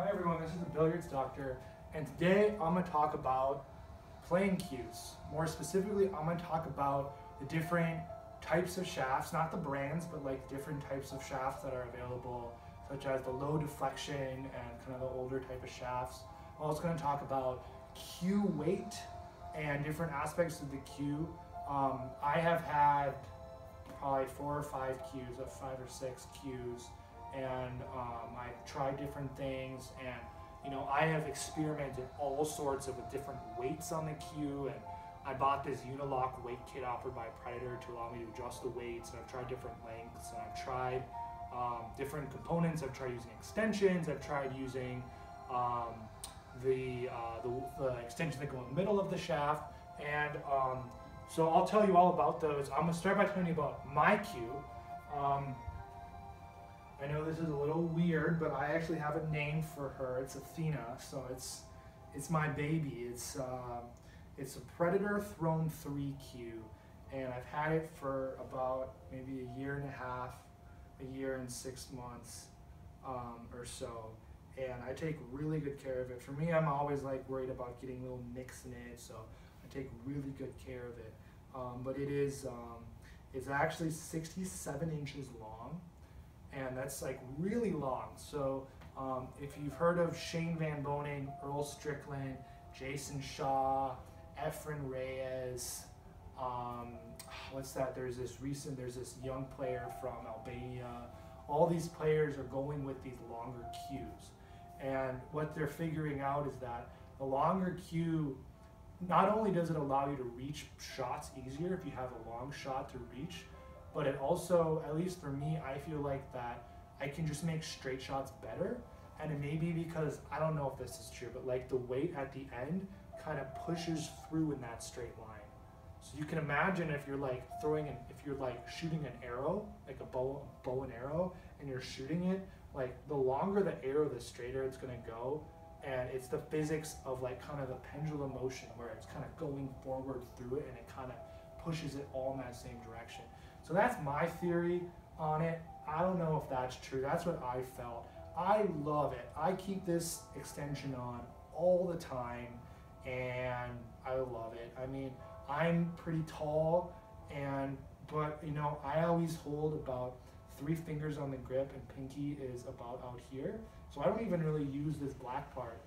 Hi everyone, this is the Billiards Doctor, and today I'm going to talk about playing cues. More specifically, I'm going to talk about the different types of shafts, not the brands, but like different types of shafts that are available, such as the low deflection and kind of the older type of shafts. I'm also going to talk about cue weight and different aspects of the cue. I have had probably 4 or 5 cues, or 5 or 6 cues, and I've tried different things, and I have experimented all sorts of with different weights on the cue, and I bought this Unilock weight kit offered by Predator to allow me to adjust the weights, and I've tried different lengths, and I've tried different components. I've tried using extensions, I've tried using the extensions that go in the middle of the shaft, and so I'll tell you all about those. I'm going to start by telling you about my cue. I know this is a little weird, but I actually have a name for her. It's Athena, so it's my baby. It's a Predator Throne 3 cue, and I've had it for about maybe a year and a half, a year and 6 months or so, and I take really good care of it. For me, I'm always like worried about getting little nicks in it, so I take really good care of it. But it's actually 67 inches long, and that's like really long. So if you've heard of Shane Van Bonen, Earl Strickland, Jason Shaw, Efren Reyes, what's that? There's this young player from Albania. All these players are going with these longer cues, and what they're figuring out is that the longer cue, not only does it allow you to reach shots easier if you have a long shot to reach, but it also, at least for me, I feel like that I can just make straight shots better. And it may be because, I don't know if this is true, but like the weight at the end kind of pushes through in that straight line. So you can imagine if you're like shooting an arrow, like a bow and arrow, and you're shooting it, like the longer the arrow, the straighter it's gonna go. And it's the physics of like kind of the pendulum motion where it's kind of going forward through it, and it kind of pushes it all in that same direction. So that's my theory on it. I don't know if that's true. That's what I felt. I love it. I keep this extension on all the time, and I love it. I mean, I'm pretty tall, but I always hold about 3 fingers on the grip, and pinky is about out here. So I don't even really use this black part.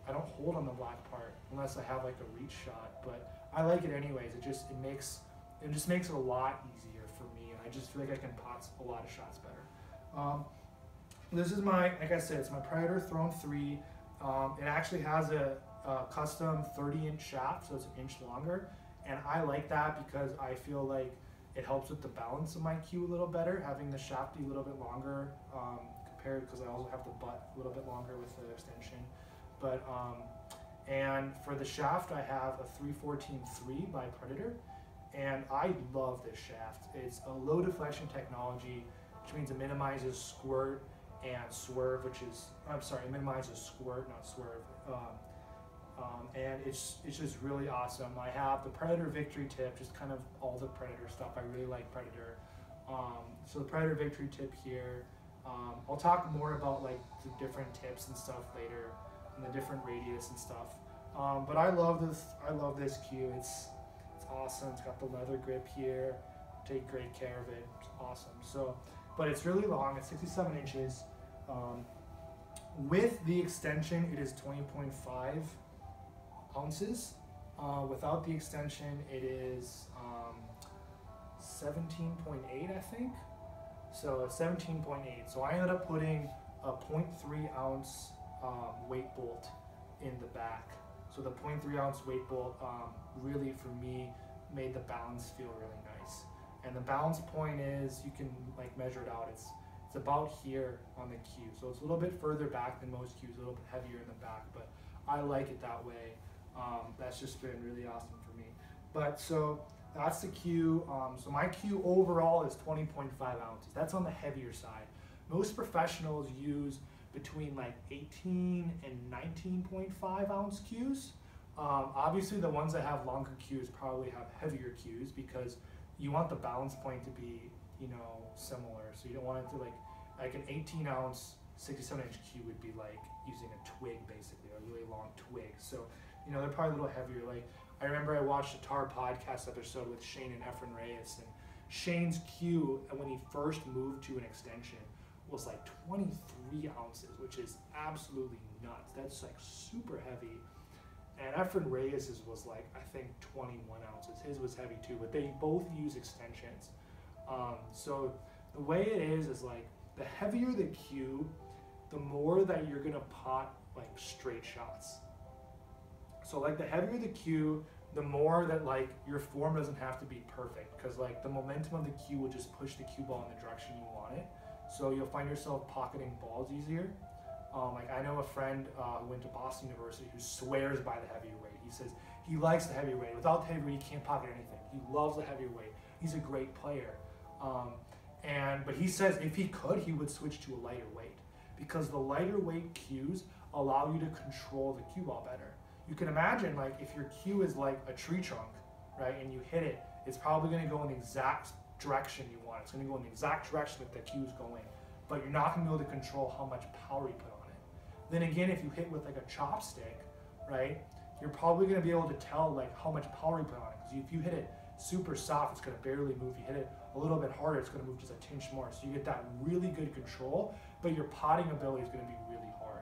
I don't hold on the black part unless I have like a reach shot, but I like it anyways. It just makes it a lot easier for me, and I just feel like I can pot a lot of shots better. This is like I said, it's my Predator Throne 3. It actually has a custom 30-inch shaft, so it's an inch longer, and I like that because I feel like it helps with the balance of my cue a little better, having the shaft be a little bit longer compared, because I also have the butt a little bit longer with the extension. But and for the shaft, I have a 314-3 by Predator, and I love this shaft. It's a low deflection technology, which means it minimizes squirt and swerve, it minimizes squirt, not swerve. And it's just really awesome. I have the Predator Victory Tip, just kind of all the Predator stuff. I really like Predator. So the Predator Victory Tip here. I'll talk more about like the different tips and stuff later, and the different radius and stuff. But I love this. I love this cue. It's awesome. It's got the leather grip here. Take great care of it. It's awesome. So, but it's really long. It's 67 inches. With the extension, it is 20.5 ounces. Without the extension, it is 17.8, I think. So 17.8. So I ended up putting a 0.3 ounce weight bolt in the back. So the 0.3 ounce weight bolt really, for me, made the balance feel really nice. And the balance point is, you can like measure it out. It's about here on the cue. So it's a little bit further back than most cues, a little bit heavier in the back, but I like it that way. That's just been really awesome for me. But so that's the cue. So my cue overall is 20.5 ounces. That's on the heavier side. Most professionals use between like 18 and 19.5 ounce cues. Obviously the ones that have longer cues probably have heavier cues, because you want the balance point to be, similar. So you don't want it to like an 18 ounce 67-inch cue would be like using a twig, basically, a really long twig. So, you know, they're probably a little heavier. Like, I remember I watched a Tar podcast episode with Shane and Efren Reyes, and Shane's cue, when he first moved to an extension, was like 23 ounces, which is absolutely nuts. That's like super heavy. And Efren Reyes' was like, I think 21 ounces. His was heavy too, but they both use extensions. So the way it is like, the heavier the cue, the more that you're gonna pot like straight shots. So like the heavier the cue, the more that like your form doesn't have to be perfect, because like the momentum of the cue will just push the cue ball in the direction you want it. So you'll find yourself pocketing balls easier. Like I know a friend who went to Boston University who swears by the heavier weight. He says he likes the heavier weight. Without the heavier weight, he can't pocket anything. He loves the heavier weight. He's a great player. But he says if he could, he would switch to a lighter weight, because the lighter weight cues allow you to control the cue ball better. You can imagine, like, if your cue is like a tree trunk, right, and you hit it, it's probably going to go in the exact direction you want. It's going to go in the exact direction that the cue is going, but you're not going to be able to control how much power you put on it. Then again, if you hit with like a chopstick, right, you're probably going to be able to tell like how much power you put on it, because if you hit it super soft, it's going to barely move. You hit it a little bit harder, it's going to move just a tinge more. So you get that really good control, but your potting ability is going to be really hard.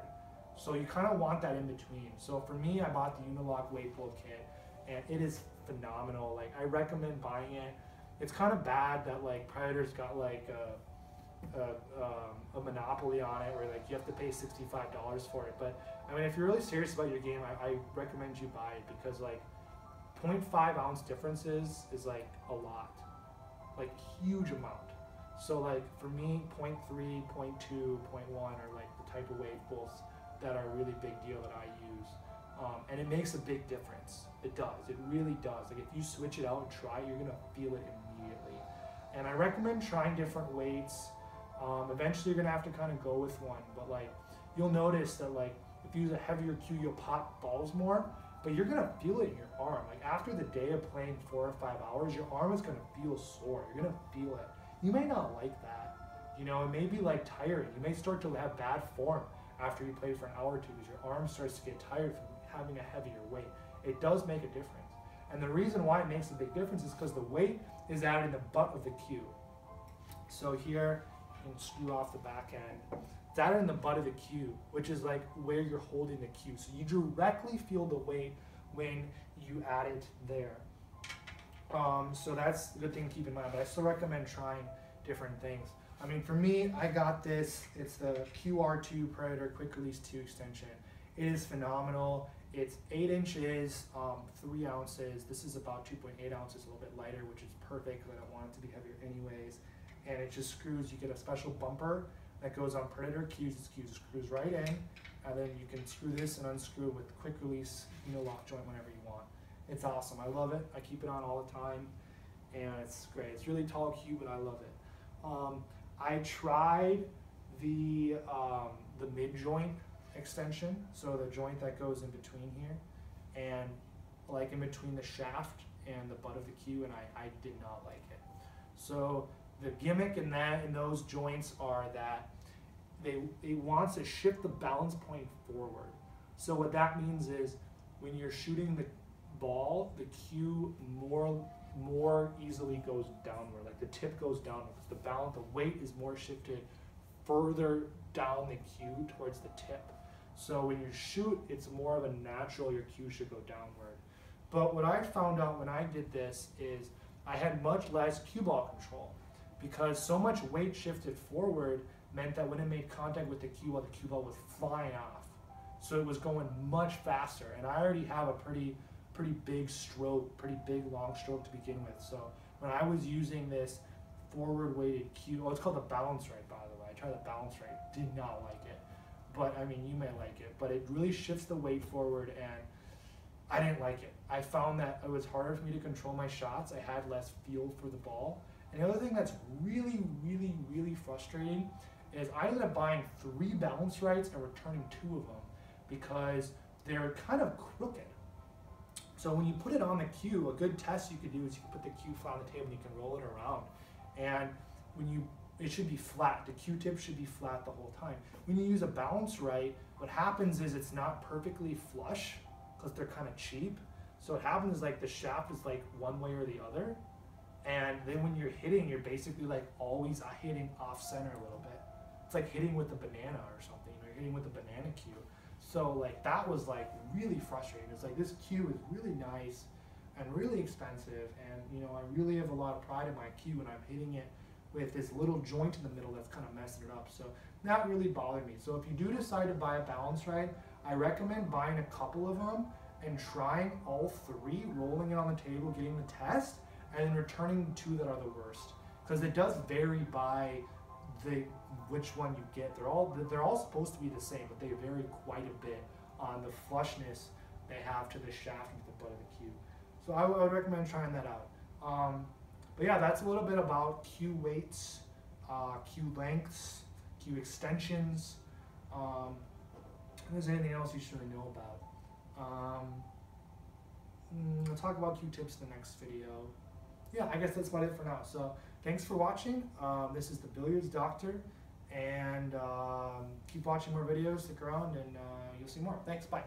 So you kind of want that in between. So for me, I bought the Unilock weight pull kit, and it is phenomenal. Like, I recommend buying it. It's kind of bad that like Predator's got like a monopoly on it, where like you have to pay $65 for it. But I mean, if you're really serious about your game, I recommend you buy it, because like 0.5 ounce differences is like a lot, like huge amount. So like for me, 0.3, 0.2, 0.1 are like the type of weight pulls that are a really big deal that I use. And it makes a big difference. It does, it really does. Like if you switch it out and try it, you're gonna feel it immediately. And I recommend trying different weights. Eventually you're gonna have to kind of go with one, but like you'll notice that like if you use a heavier cue, you'll pop balls more, but you're gonna feel it in your arm. Like after the day of playing 4 or 5 hours, your arm is gonna feel sore. You're gonna feel it. You may not like that. You know, it may be like tiring. You may start to have bad form after you play for an hour or two, because your arm starts to get tired from having a heavier weight. It does make a difference. And the reason why it makes a big difference is because the weight is added in the butt of the cue. So here, you can screw off the back end. It's added in the butt of the cue, which is like where you're holding the cue. So you directly feel the weight when you add it there. So that's a good thing to keep in mind, but I still recommend trying different things. I mean, for me, I got this. It's the QR2 Predator Quick Release 2 extension. It is phenomenal. It's 8 inches, 3 ounces. This is about 2.8 ounces, a little bit lighter, which is perfect because I don't want it to be heavier anyways. And it just screws, you get a special bumper that goes on Predator cues. It screws right in, and then you can screw this and unscrew it with quick release, lock joint whenever you want. It's awesome. I love it. I keep it on all the time, and it's great. It's really tall cue, but I love it. I tried the mid joint extension, so the joint that goes in between here, and like in between the shaft and the butt of the cue, and I did not like it. So the gimmick in those joints are that they want to shift the balance point forward. So what that means is when you're shooting the ball, the cue more easily goes downward, like the tip goes downward, because the weight is more shifted further down the cue towards the tip. So when you shoot, it's more of a natural, your cue should go downward. But what I found out when I did this is I had much less cue ball control, because so much weight shifted forward meant that when it made contact with the cue ball was flying off. So it was going much faster, and I already have a pretty big stroke, pretty big long stroke to begin with. So when I was using this forward weighted cue, it's called the balance right, by the way. I tried the balance right, did not like it. But I mean, you may like it, but it really shifts the weight forward, and I didn't like it. I found that it was harder for me to control my shots. I had less feel for the ball. And the other thing that's really frustrating is I ended up buying 3 balance rights and returning 2 of them because they're kind of crooked. So when you put it on the cue, a good test you could do is you can put the cue flat on the table and you can roll it around. And when it should be flat. The Q-tip should be flat the whole time. When you use a Bounce-Rite, what happens is it's not perfectly flush because they're kind of cheap. So what happens is like the shaft is like one way or the other. And then when you're hitting, you're basically like always hitting off center a little bit. It's like hitting with a banana or something. You're hitting with a banana cue. So like that was like really frustrating. It's like this cue is really nice and really expensive, and you know, I really have a lot of pride in my cue, and I'm hitting it with this little joint in the middle that's kind of messing it up. So that really bothered me. So if you do decide to buy a Bounce-Rite, I recommend buying a couple of them and trying all three, rolling it on the table, getting the test, and then returning the two that are the worst. Because it does vary by which one you get. They're all supposed to be the same, but they vary quite a bit on the flushness they have to the shaft and the butt of the cue. So I would recommend trying that out. But yeah, that's a little bit about cue weights, cue lengths, cue extensions. If there's anything else you should really know about. I'll talk about Q-tips in the next video. Yeah, I guess that's about it for now. So thanks for watching. This is the Billiards Doctor, and keep watching more videos. Stick around, and you'll see more. Thanks. Bye.